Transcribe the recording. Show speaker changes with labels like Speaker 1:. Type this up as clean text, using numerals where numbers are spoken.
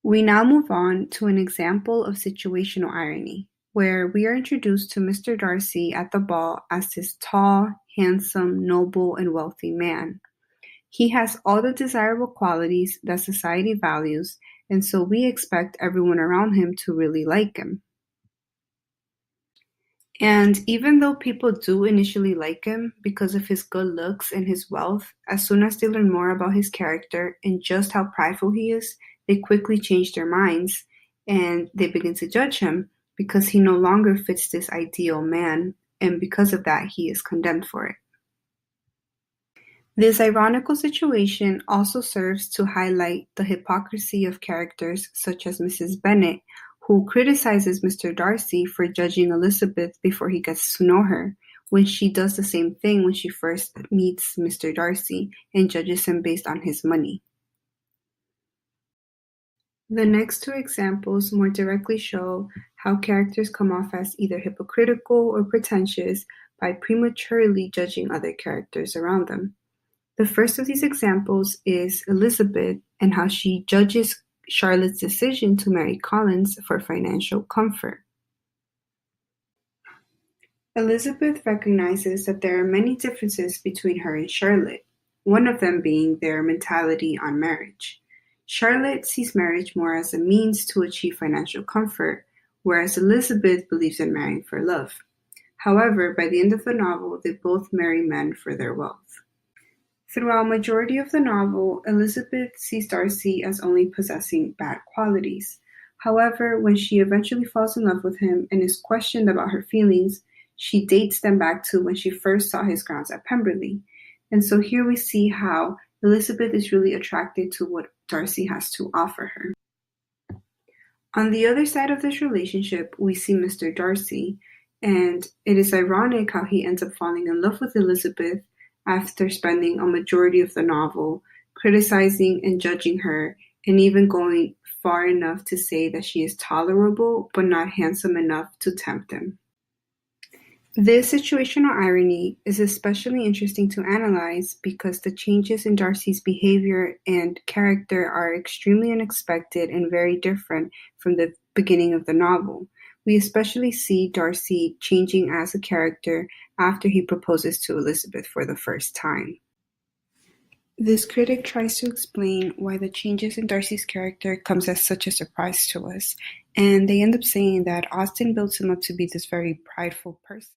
Speaker 1: We now move on to an example of situational irony, where we are introduced to Mr. Darcy at the ball as this tall, handsome, noble, and wealthy man. He has all the desirable qualities that society values, and so we expect everyone around him to really like him. And even though people do initially like him because of his good looks and his wealth, as soon as they learn more about his character and just how prideful he is, they quickly change their minds and they begin to judge him because he no longer fits this ideal man, and because of that, he is condemned for it. This ironical situation also serves to highlight the hypocrisy of characters such as Mrs. Bennet, who criticizes Mr. Darcy for judging Elizabeth before he gets to know her, when she does the same thing when she first meets Mr. Darcy and judges him based on his money. The next two examples more directly show how characters come off as either hypocritical or pretentious by prematurely judging other characters around them. The first of these examples is Elizabeth and how she judges Charlotte's decision to marry Collins for financial comfort. Elizabeth recognizes that there are many differences between her and Charlotte, one of them being their mentality on marriage. Charlotte sees marriage more as a means to achieve financial comfort, whereas Elizabeth believes in marrying for love. However, by the end of the novel, they both marry men for their wealth. Throughout majority of the novel, Elizabeth sees Darcy as only possessing bad qualities. However, when she eventually falls in love with him and is questioned about her feelings, she dates them back to when she first saw his grounds at Pemberley. And so here we see how Elizabeth is really attracted to what Darcy has to offer her. On the other side of this relationship, we see Mr. Darcy, and it is ironic how he ends up falling in love with Elizabeth after spending a majority of the novel criticizing and judging her, and even going far enough to say that she is tolerable but not handsome enough to tempt him. This situational irony is especially interesting to analyze because the changes in Darcy's behavior and character are extremely unexpected and very different from the beginning of the novel. We especially see Darcy changing as a character after he proposes to Elizabeth for the first time. This critic tries to explain why the changes in Darcy's character comes as such a surprise to us, and they end up saying that Austen builds him up to be this very prideful person.